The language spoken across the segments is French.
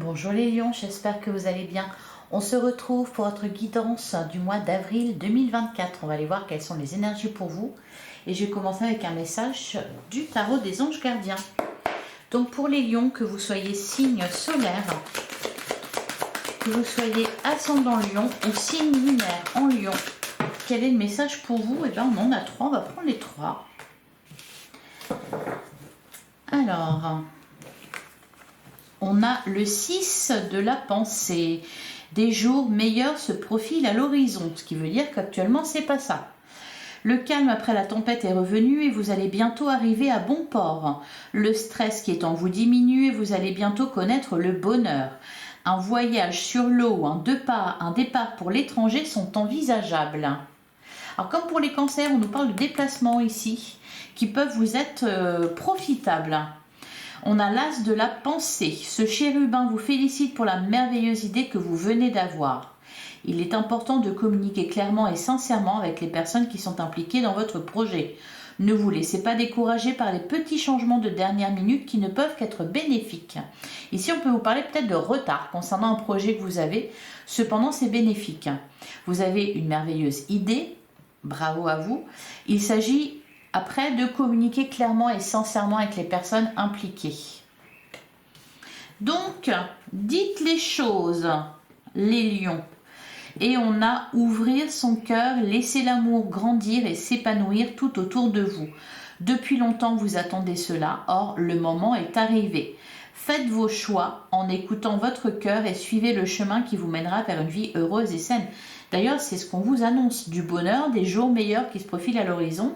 Bonjour les lions, j'espère que vous allez bien. On se retrouve pour votre guidance du mois d'avril 2024. On va aller voir quelles sont les énergies pour vous. Et je vais commencer avec un message du tarot des anges gardiens. Donc pour les lions, que vous soyez signe solaire, que vous soyez ascendant lion ou signe lunaire en lion, quel est le message pour vous? Eh bien on en a trois, on va prendre les trois. Alors... on a le 6 de la pensée. Des jours meilleurs se profilent à l'horizon, ce qui veut dire qu'actuellement c'est pas ça. Le calme après la tempête est revenu et vous allez bientôt arriver à bon port. Le stress qui est en vous diminue et vous allez bientôt connaître le bonheur. Un voyage sur l'eau, un départ pour l'étranger sont envisageables. Alors comme pour les cancers, on nous parle de déplacements ici, qui peuvent vous être profitables. On a l'as de la pensée. Ce chérubin vous félicite pour la merveilleuse idée que vous venez d'avoir. Il est important de communiquer clairement et sincèrement avec les personnes qui sont impliquées dans votre projet. Ne vous laissez pas décourager par les petits changements de dernière minute qui ne peuvent qu'être bénéfiques. Ici, on peut vous parler peut-être de retard concernant un projet que vous avez. Cependant, c'est bénéfique. Vous avez une merveilleuse idée. Bravo à vous. Il s'agit après de communiquer clairement et sincèrement avec les personnes impliquées. Donc, dites les choses, les lions. Et on a ouvrir son cœur, laisser l'amour grandir et s'épanouir tout autour de vous. Depuis longtemps, vous attendez cela, or le moment est arrivé. Faites vos choix en écoutant votre cœur et suivez le chemin qui vous mènera vers une vie heureuse et saine. D'ailleurs, c'est ce qu'on vous annonce, du bonheur, des jours meilleurs qui se profilent à l'horizon.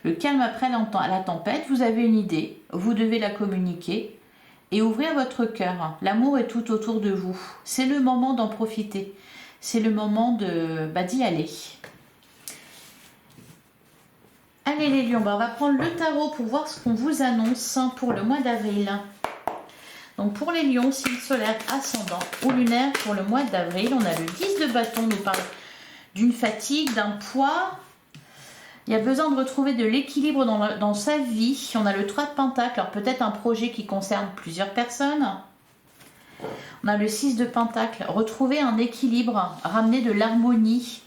Le calme après la tempête, vous avez une idée, vous devez la communiquer et ouvrir votre cœur. L'amour est tout autour de vous. C'est le moment d'en profiter. C'est le moment d'y aller. Allez les lions, on va prendre le tarot pour voir ce qu'on vous annonce pour le mois d'avril. Donc pour les lions, signe solaire, ascendant ou lunaire pour le mois d'avril, on a le 10 de bâton, on nous parle d'une fatigue, d'un poids. Il y a besoin de retrouver de l'équilibre dans sa vie. On a le 3 de pentacle, alors peut-être un projet qui concerne plusieurs personnes. On a le 6 de pentacle, retrouver un équilibre, ramener de l'harmonie,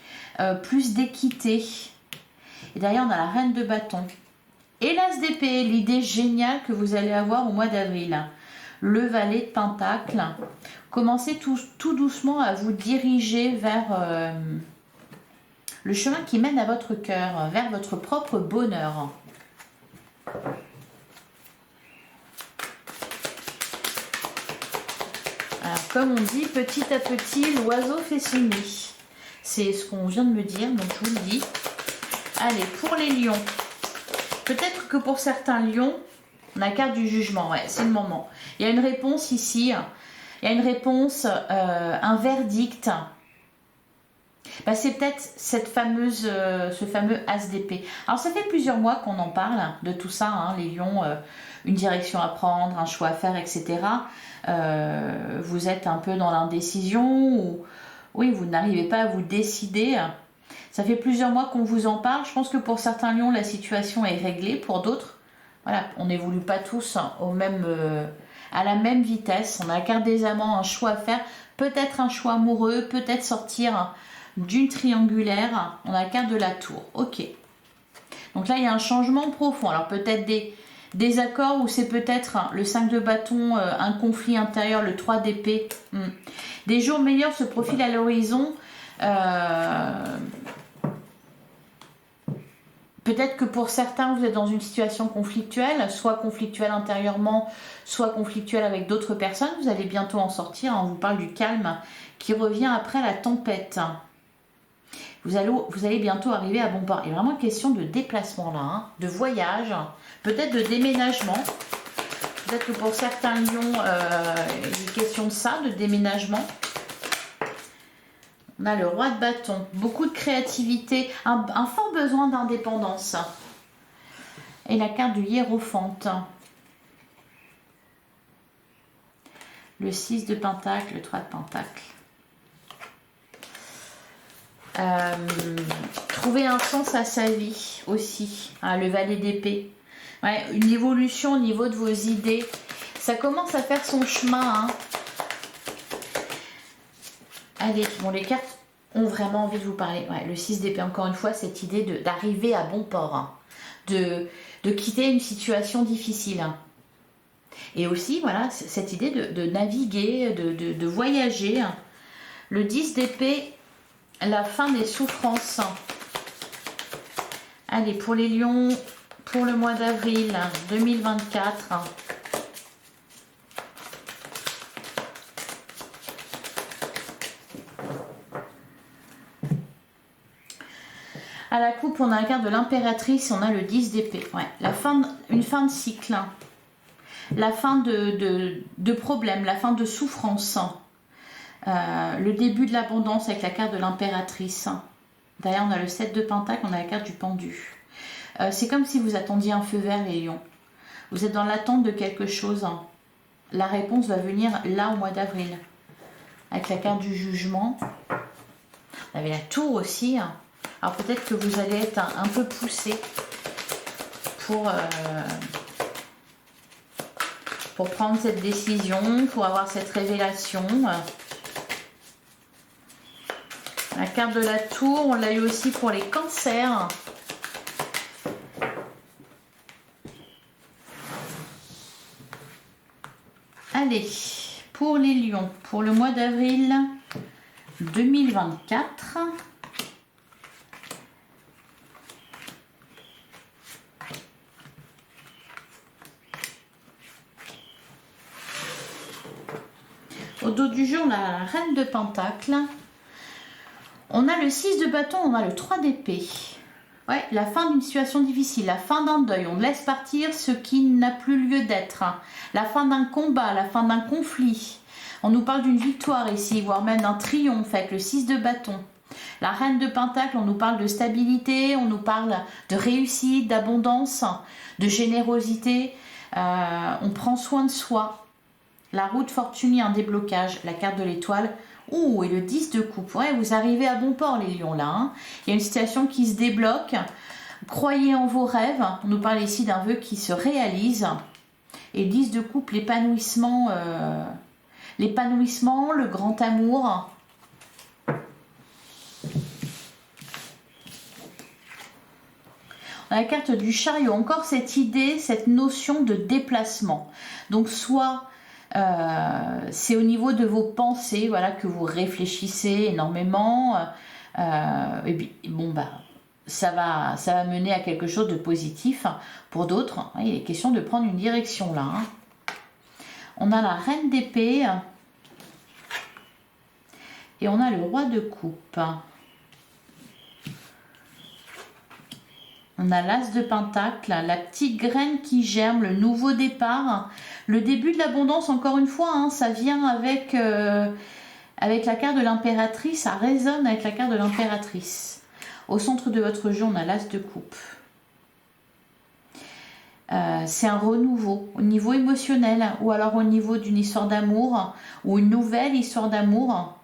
plus d'équité. Et derrière, on a la reine de bâton. Et l'as d'épée, l'idée géniale que vous allez avoir au mois d'avril. Le valet de pentacle. Commencez tout doucement à vous diriger vers... le chemin qui mène à votre cœur, vers votre propre bonheur. Alors, comme on dit, petit à petit, l'oiseau fait son nid. C'est ce qu'on vient de me dire, donc je vous le dis. Allez, pour les lions. Peut-être que pour certains lions, on a la carte du jugement. Ouais, c'est le moment. Il y a une réponse ici. Il y a une réponse, un verdict. C'est peut-être ce fameux as d'épée. Alors ça fait plusieurs mois qu'on en parle de tout ça, hein, les lions, une direction à prendre, un choix à faire, etc. Vous êtes un peu dans l'indécision ou oui, vous n'arrivez pas à vous décider. Ça fait plusieurs mois qu'on vous en parle. Je pense que pour certains lions, la situation est réglée. Pour d'autres, voilà, on n'évolue pas tous à la même vitesse. On a la carte des amants, un choix à faire. Peut-être un choix amoureux, peut-être sortir d'une triangulaire. On a la carte de la tour. Ok. Donc là, il y a un changement profond. Alors peut-être des accords ou c'est peut-être le 5 de bâton, un conflit intérieur, le 3 d'épée. Des jours meilleurs se profilent à l'horizon. Peut-être que pour certains, vous êtes dans une situation conflictuelle, soit conflictuelle intérieurement, soit conflictuelle avec d'autres personnes. Vous allez bientôt en sortir. On vous parle du calme qui revient après la tempête. Vous allez bientôt arriver à bon port. Il y a vraiment une question de déplacement là, hein, de voyage, peut-être de déménagement. Peut-être que pour certains lions, il y a une question de ça, de déménagement. On a le roi de bâton, beaucoup de créativité, un fort besoin d'indépendance. Et la carte du hiérophante. Le 6 de pentacle, le 3 de pentacle. Trouver un sens à sa vie aussi, hein, le valet d'épée. Ouais, une évolution au niveau de vos idées. Ça commence à faire son chemin, hein. Allez, bon, les cartes ont vraiment envie de vous parler. Ouais, le 6 d'épée, encore une fois, cette idée d'arriver à bon port, hein, de quitter une situation difficile. Hein. Et aussi, voilà, cette idée de naviguer, de voyager. Hein. Le 10 d'épée, la fin des souffrances. Allez, pour les lions, pour le mois d'avril 2024. À la coupe, on a la carte de l'impératrice, on a le 10 d'épée. Ouais, une fin de cycle. La fin de problèmes, la fin de souffrance. Le début de l'abondance avec la carte de l'impératrice. Derrière, on a le 7 de pentacle, on a la carte du pendu. C'est comme si vous attendiez un feu vert, les lions. Vous êtes dans l'attente de quelque chose. La réponse va venir là au mois d'avril. Avec la carte du jugement. On avait la tour aussi. Alors peut-être que vous allez être un peu poussé pour prendre cette décision, pour avoir cette révélation. La carte de la tour, on l'a eu aussi pour les cancers. Allez, pour les lions, pour le mois d'avril 2024. Au dos du jeu, on a la reine de pentacle. On a le 6 de bâton, on a le 3 d'épée. Ouais, la fin d'une situation difficile, la fin d'un deuil. On laisse partir ce qui n'a plus lieu d'être. La fin d'un combat, la fin d'un conflit. On nous parle d'une victoire ici, voire même d'un triomphe avec le 6 de bâton. La reine de pentacle, on nous parle de stabilité, on nous parle de réussite, d'abondance, de générosité. On prend soin de soi. La roue de fortune, un déblocage, la carte de l'étoile. Ouh, et le 10 de coupe. Ouais, vous arrivez à bon port, les lions, là. Hein. Il y a une situation qui se débloque. Croyez en vos rêves. On nous parle ici d'un vœu qui se réalise. Et le 10 de coupe, l'épanouissement, le grand amour. On a la carte du chariot. Encore cette idée, cette notion de déplacement. Donc, soit c'est au niveau de vos pensées, voilà, que vous réfléchissez énormément. Et puis, bon, bah, ça va mener à quelque chose de positif. Pour d'autres, il est question de prendre une direction là. Hein. On a la reine d'épée. Et on a le roi de coupe. On a l'as de pentacle, la petite graine qui germe, le nouveau départ, le début de l'abondance, encore une fois, hein, ça vient avec la carte de l'impératrice, ça résonne avec la carte de l'impératrice. Au centre de votre jeu, on a l'as de coupe. C'est un renouveau au niveau émotionnel ou alors au niveau d'une histoire d'amour ou une nouvelle histoire d'amour.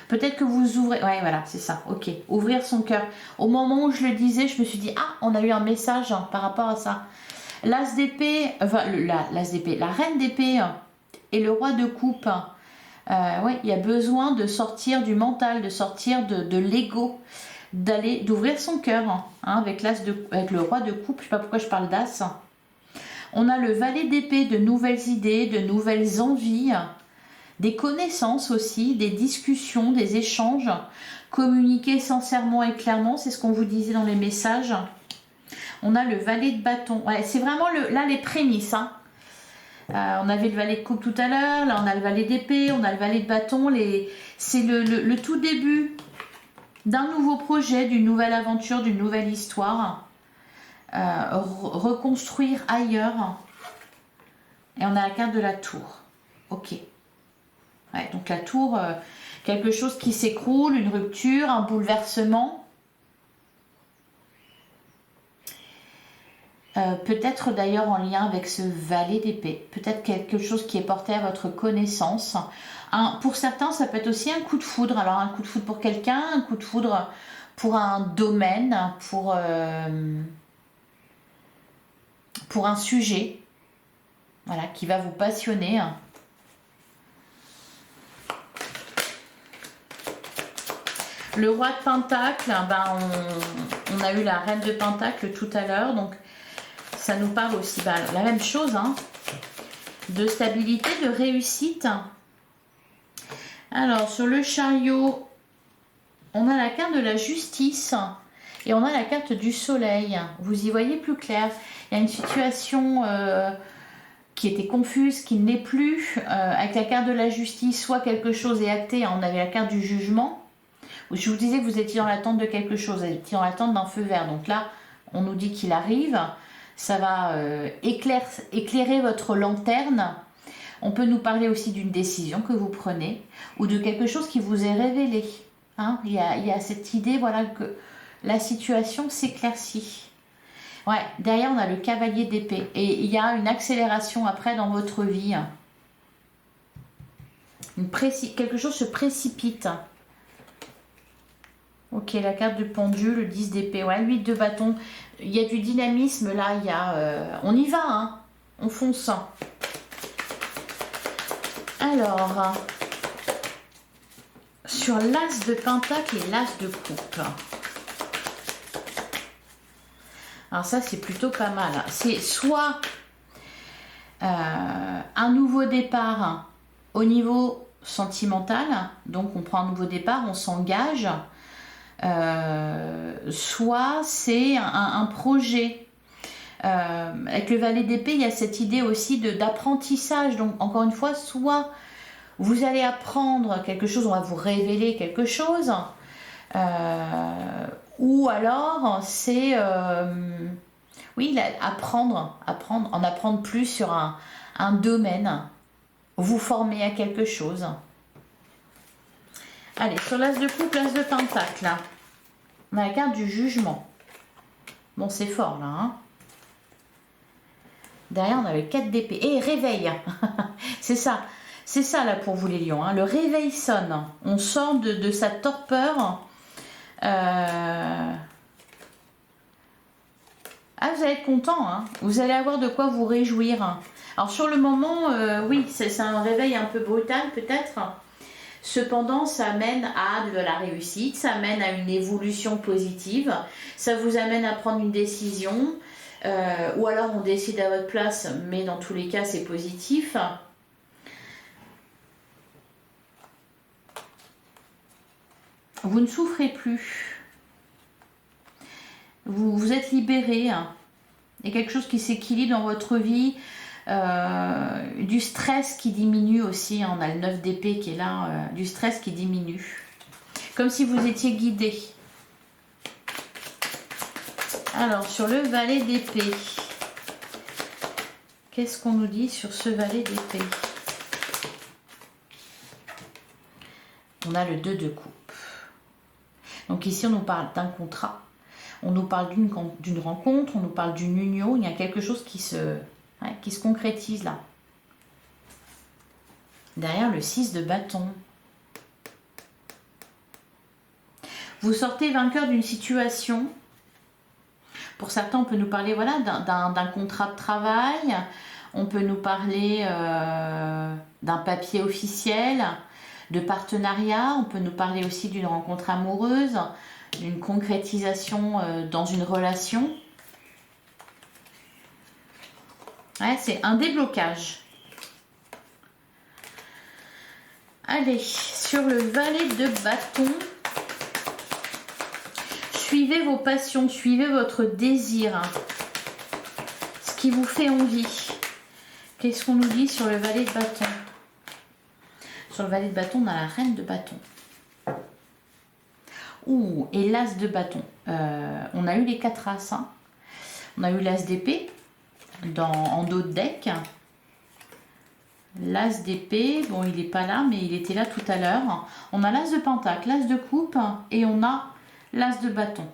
Peut-être que vous ouvrez... Ouais, voilà, c'est ça. Ok. Ouvrir son cœur. Au moment où je le disais, je me suis dit, ah, on a eu un message par rapport à ça. L'as d'épée, enfin, l'as d'épée, la reine d'épée et le roi de coupe. Ouais, il y a besoin de sortir du mental, de sortir de l'ego, d'ouvrir son cœur, hein, avec le roi de coupe. Je sais pas pourquoi je parle d'as. On a le valet d'épée, de nouvelles idées, de nouvelles envies. Des connaissances aussi, des discussions, des échanges, communiquer sincèrement et clairement, c'est ce qu'on vous disait dans les messages. On a le valet de bâton, ouais, c'est vraiment là les prémices. Hein. On avait le valet de coupe tout à l'heure, là on a le valet d'épée, on a le valet de bâton, c'est le tout début d'un nouveau projet, d'une nouvelle aventure, d'une nouvelle histoire. Reconstruire ailleurs. Et on a la carte de la tour. Ok. Ouais, donc la tour, quelque chose qui s'écroule, une rupture, un bouleversement. Peut-être d'ailleurs en lien avec ce valet d'épée. Peut-être quelque chose qui est porté à votre connaissance. Pour certains, ça peut être aussi un coup de foudre. Alors un coup de foudre pour quelqu'un, un coup de foudre pour un domaine, pour un sujet. Voilà, qui va vous passionner. Le roi de Pentacle, ben, on a eu la reine de Pentacle tout à l'heure, donc ça nous parle aussi, ben, la même chose, hein, de stabilité, de réussite. Alors, sur le chariot, on a la carte de la justice et on a la carte du soleil. Vous y voyez plus clair. Il y a une situation qui était confuse, qui ne l'est plus. Avec la carte de la justice, soit quelque chose est acté, on avait la carte du jugement. Je vous disais que vous étiez dans l'attente de quelque chose, vous étiez dans l'attente d'un feu vert. Donc là, on nous dit qu'il arrive. Ça va éclairer votre lanterne. On peut nous parler aussi d'une décision que vous prenez ou de quelque chose qui vous est révélé. Hein, il y a cette idée, voilà, que la situation s'éclaircit. Ouais, derrière, on a le cavalier d'épée. Et il y a une accélération après dans votre vie. Quelque chose se précipite. Ok, la carte de pendule, le 10 d'épée. Ouais, 8 de bâton. Il y a du dynamisme là. Il y a, on y va, hein. On fonce. Alors, sur l'as de pentacle et l'as de coupe. Alors ça, c'est plutôt pas mal. C'est soit un nouveau départ au niveau sentimental. Donc, on prend un nouveau départ, on s'engage. Soit c'est un projet. Avec le valet d'épée, il y a cette idée aussi d'apprentissage. Donc, encore une fois, soit vous allez apprendre quelque chose, on va vous révéler quelque chose. Ou alors c'est oui, en apprendre plus sur un domaine, vous former à quelque chose. Allez, sur l'as de coupe, l'as de pentacle, là, on a la carte du jugement. Bon, c'est fort là, hein. Derrière, on a le 4 d'épée. Et réveil. C'est ça là pour vous les lions, hein. Le réveil sonne. On sort de sa torpeur. Ah, vous allez être content, hein. Vous allez avoir de quoi vous réjouir. Alors sur le moment, oui, c'est un réveil un peu brutal peut-être. Cependant, ça amène à de la réussite, ça amène à une évolution positive, ça vous amène à prendre une décision, ou alors on décide à votre place, mais dans tous les cas, c'est positif. Vous ne souffrez plus. Vous êtes libéré. Il y a quelque chose qui s'équilibre dans votre vie. Du stress qui diminue aussi. On a le 9 d'épée qui est là. Du stress qui diminue. Comme si vous étiez guidé. Alors, sur le valet d'épée. Qu'est-ce qu'on nous dit sur ce valet d'épée? On a le 2 de coupe. Donc ici, on nous parle d'un contrat, on nous parle d'une rencontre, on nous parle d'une union, il y a quelque chose qui se concrétise là. Derrière, le 6 de bâton. Vous sortez vainqueur d'une situation. Pour certains, on peut nous parler voilà, d'un contrat de travail, on peut nous parler d'un papier officiel, de partenariat, on peut nous parler aussi d'une rencontre amoureuse, d'une concrétisation dans une relation. Ouais, c'est un déblocage. Allez, sur le valet de bâton, suivez vos passions, suivez votre désir, ce qui vous fait envie. Qu'est-ce qu'on nous dit sur le valet de bâton? Sur le valet de bâton, on a la reine de bâton. Ouh, et l'as de bâton. On a eu les 4 as. Hein. On a eu l'as d'épée en dos de deck. L'as d'épée, bon, il n'est pas là, mais il était là tout à l'heure. On a l'as de pentacle, l'as de coupe et on a l'as de bâton.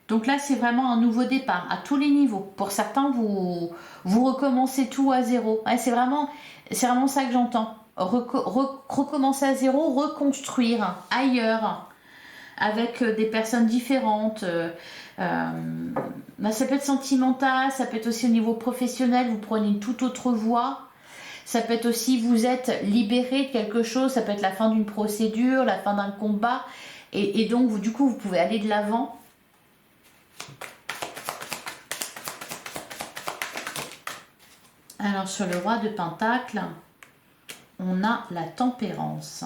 Donc là, c'est vraiment un nouveau départ à tous les niveaux. Pour certains, vous recommencez tout à zéro. Ouais, c'est vraiment ça que j'entends. Recommencer à zéro, reconstruire ailleurs, avec des personnes différentes. Ça peut être sentimental, ça peut être aussi au niveau professionnel, vous prenez une toute autre voie. Ça peut être aussi, vous êtes libéré de quelque chose, ça peut être la fin d'une procédure, la fin d'un combat. Et donc, vous, du coup, vous pouvez aller de l'avant. Alors, sur le roi de Pentacle, on a la tempérance.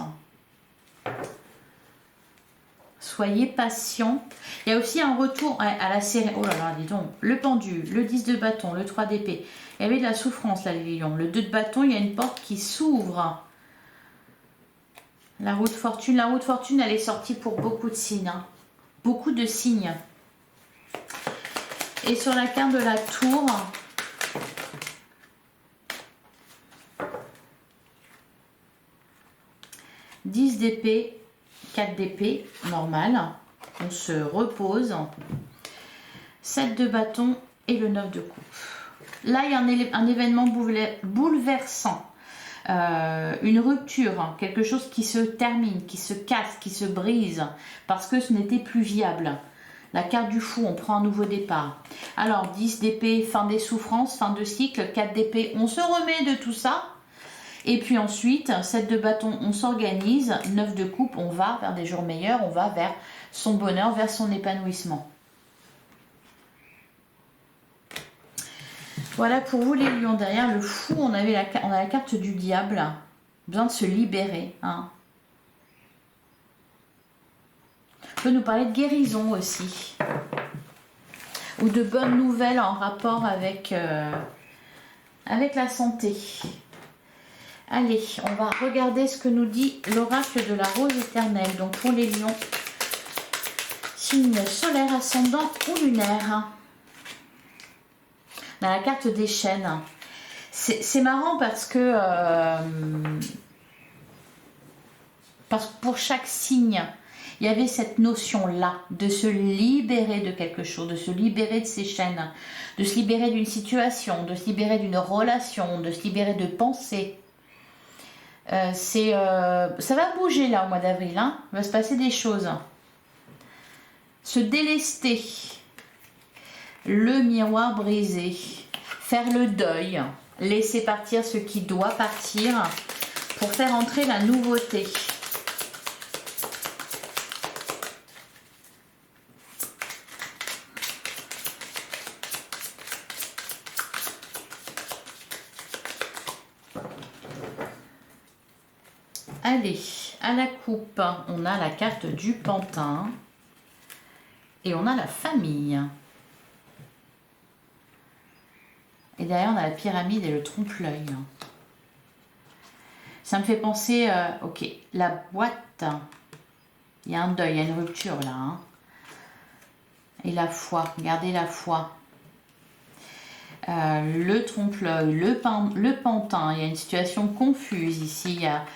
Soyez patient. Il y a aussi un retour à la série. Oh là là, dis donc. Le pendule, le 10 de bâton, le 3 d'épée. Il y avait de la souffrance là, les lions. Le 2 de bâton, il y a une porte qui s'ouvre. La roue de fortune. La roue de fortune, elle est sortie pour beaucoup de signes. Hein. Beaucoup de signes. Et sur la carte de la tour, « 10 d'épée, 4 d'épée, normal. On se repose. 7 de bâton et le 9 de coupe. Là, il y a un événement bouleversant. Une rupture, hein, quelque chose qui se termine, qui se casse, qui se brise, parce que ce n'était plus viable. La carte du fou, on prend un nouveau départ. Alors, 10 d'épée, fin des souffrances, fin de cycle. 4 d'épée, on se remet de tout ça. Et puis ensuite, 7 de bâton, on s'organise. 9 de coupe, on va vers des jours meilleurs, on va vers son bonheur, vers son épanouissement. Voilà pour vous les lions. Derrière le fou, on a la carte du diable. Besoin de se libérer. Hein. On peut nous parler de guérison aussi. Ou de bonnes nouvelles en rapport avec la santé. Allez, on va regarder ce que nous dit l'oracle de la rose éternelle. Donc pour les lions, signe solaire, ascendant ou lunaire. On a la carte des chaînes. C'est marrant parce que pour chaque signe, il y avait cette notion-là de se libérer de quelque chose, de se libérer de ses chaînes, de se libérer d'une situation, de se libérer d'une relation, de se libérer de pensées. Ça va bouger là au mois d'avril, hein. Il va se passer des choses. Se délester. Le miroir brisé, faire le deuil, laisser partir ce qui doit partir pour faire entrer la nouveauté. Allez, à la coupe, on a la carte du pantin et on a la famille. Et derrière, on a la pyramide et le trompe-l'œil. Ça me fait penser, ok, la boîte, il y a un deuil, il y a une rupture là. Hein. Et la foi, regardez la foi. Le trompe-l'œil, le pantin, il y a une situation confuse ici. Il y a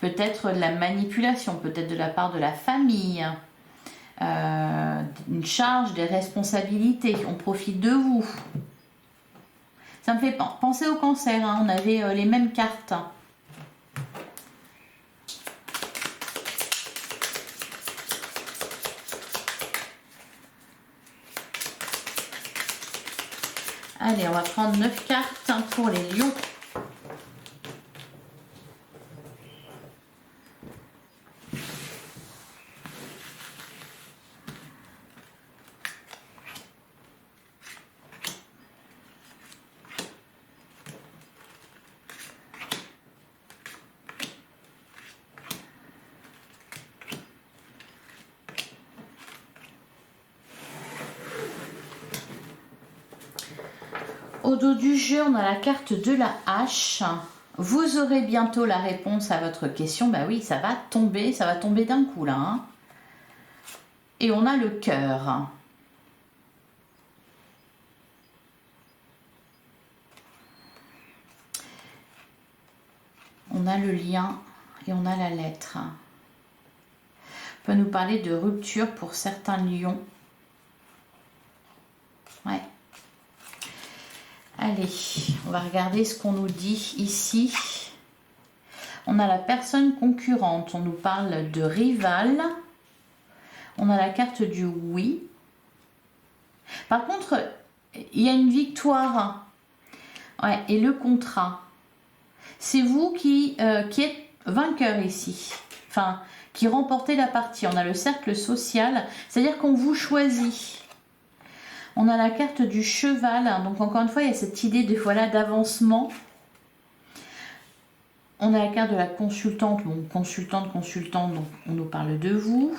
peut-être de la manipulation, peut-être de la part de la famille. Une charge, des responsabilités, on profite de vous. Ça me fait penser au cancer, hein. On avait les mêmes cartes. Allez, on va prendre 9 cartes pour les lions. Au dos du jeu, on a la carte de la hache. Vous aurez bientôt la réponse à votre question. Bah oui, ça va tomber d'un coup là. Hein. Et on a le cœur. On a le lien et on a la lettre. On peut nous parler de rupture pour certains lions. Ouais. Allez, on va regarder ce qu'on nous dit ici. On a la personne concurrente, on nous parle de rival. On a la carte du oui. Par contre, il y a une victoire. Ouais, et le contrat. c'est vous qui êtes vainqueur ici. Enfin, qui remportez la partie. On a le cercle social, c'est-à-dire qu'on vous choisit. On a la carte du cheval. Donc encore une fois, il y a cette idée de voilà d'avancement. On a la carte de la consultante. Bon, consultante, donc on nous parle de vous.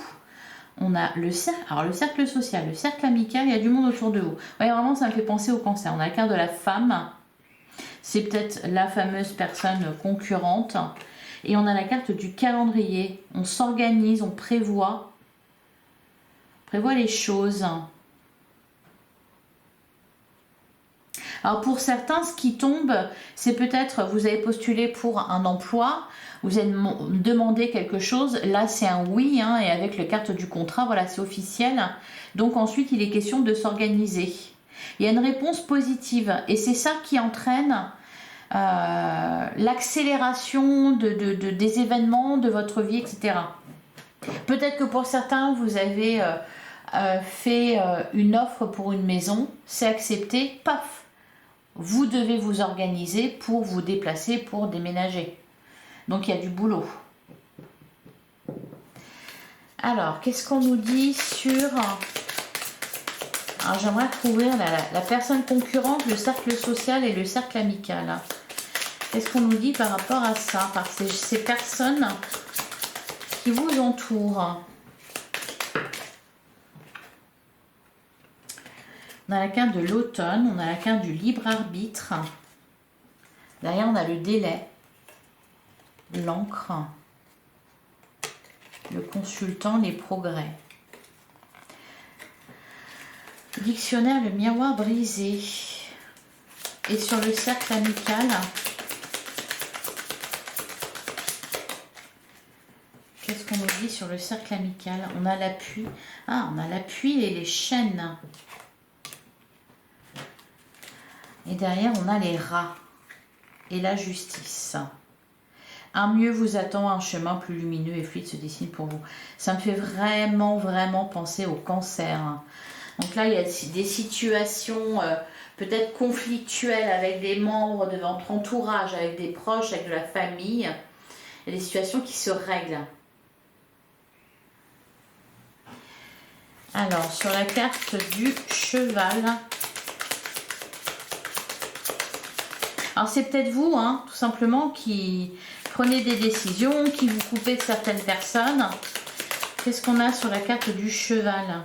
On a le cercle, alors le cercle social, le cercle amical, il y a du monde autour de vous. Ouais, vraiment, ça me fait penser au cancer. On a la carte de la femme. C'est peut-être la fameuse personne concurrente. Et on a la carte du calendrier. On s'organise, on prévoit les choses. Alors pour certains, ce qui tombe, c'est peut-être vous avez postulé pour un emploi, vous avez demandé quelque chose, là c'est un oui, hein, et avec la carte du contrat, voilà, c'est officiel. Donc ensuite, il est question de s'organiser. Il y a une réponse positive et c'est ça qui entraîne l'accélération des événements de votre vie, etc. Peut-être que pour certains, vous avez fait une offre pour une maison, c'est accepté, paf, vous devez vous organiser pour vous déplacer, pour déménager. Donc il y a du boulot. Alors, qu'est-ce qu'on nous dit sur... Alors j'aimerais couvrir la personne concurrente, le cercle social et le cercle amical. Qu'est-ce qu'on nous dit par rapport à ça, par ces personnes qui vous entourent? On a la carte de l'automne, on a la carte du libre arbitre. Derrière, on a le délai, l'encre, le consultant, les progrès. Dictionnaire, le miroir brisé. Et sur le cercle amical, qu'est-ce qu'on nous dit sur le cercle amical? On a l'appui. Ah, on a l'appui et les chaînes. Et derrière, on a les rats et la justice. Un mieux vous attend, un chemin plus lumineux et fluide se dessine pour vous. Ça me fait vraiment, vraiment penser au cancer. Donc là, il y a des situations peut-être conflictuelles avec des membres de votre entourage, avec des proches, avec de la famille. Il y a des situations qui se règlent. Alors, sur la carte du cheval... Alors c'est peut-être vous, hein, tout simplement, qui prenez des décisions, qui vous coupez de certaines personnes. Qu'est-ce qu'on a sur la carte du cheval?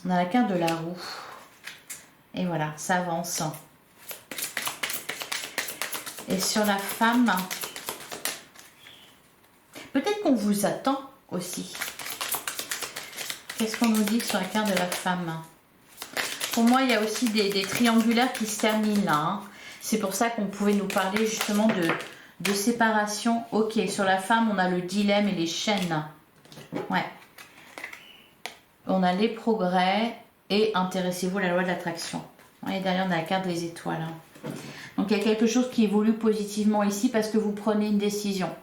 On a la carte de la roue. Et voilà, ça avance. Et sur la femme, peut-être qu'on vous attend aussi. Qu'est-ce qu'on nous dit sur la carte de la femme? Pour moi, il y a aussi des triangulaires qui se terminent là. Hein. C'est pour ça qu'on pouvait nous parler justement de séparation. Ok, sur la femme, on a le dilemme et les chaînes. Ouais. On a les progrès et intéressez-vous à la loi de l'attraction. Et derrière, on a la carte des étoiles. Donc, il y a quelque chose qui évolue positivement ici parce que vous prenez une décision.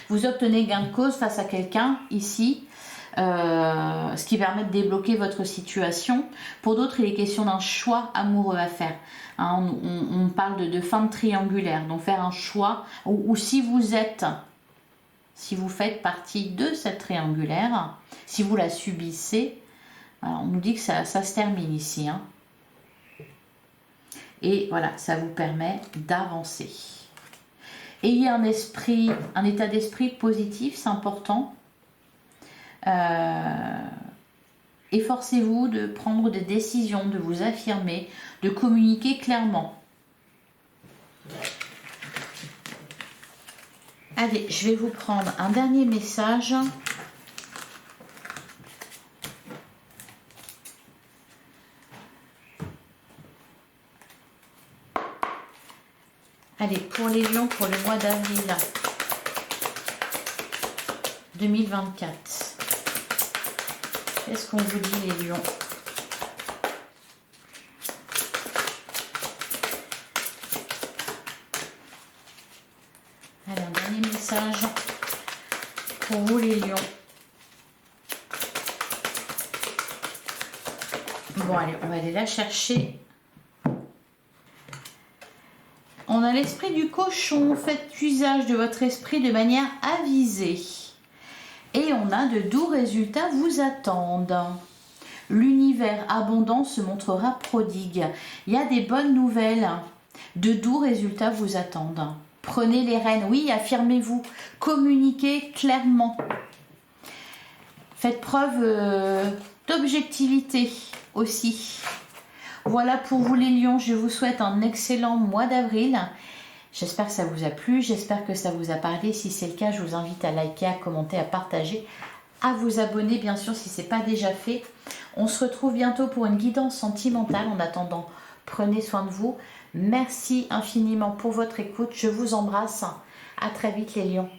Vous obtenez gain de cause face à quelqu'un ici, ce qui permet de débloquer votre situation. Pour d'autres, il est question d'un choix amoureux à faire. Hein, on parle de fin de triangulaire, donc faire un choix, ou si vous faites partie de cette triangulaire, si vous la subissez, on nous dit que ça se termine ici. Hein. Et voilà, ça vous permet d'avancer. Ayez un état d'esprit positif, c'est important. Efforcez-vous de prendre des décisions, de vous affirmer, de communiquer clairement. Allez, je vais vous prendre un dernier message. Allez, pour les lions, pour le mois d'avril 2024. Qu'est-ce qu'on vous dit, les lions? Allez, un dernier message pour vous, les lions. Bon, allez, on va aller la chercher. On a l'esprit du cochon. Faites usage de votre esprit de manière avisée. Et on a de doux résultats vous attendent. L'univers abondant se montrera prodigue. Il y a des bonnes nouvelles. De doux résultats vous attendent. Prenez les rênes. Oui, affirmez-vous. Communiquez clairement. Faites preuve d'objectivité aussi. Voilà pour vous les lions. Je vous souhaite un excellent mois d'avril. J'espère que ça vous a plu. J'espère que ça vous a parlé. Si c'est le cas, je vous invite à liker, à commenter, à partager, à vous abonner bien sûr si ce n'est pas déjà fait. On se retrouve bientôt pour une guidance sentimentale. En attendant, prenez soin de vous. Merci infiniment pour votre écoute. Je vous embrasse. À très vite les lions.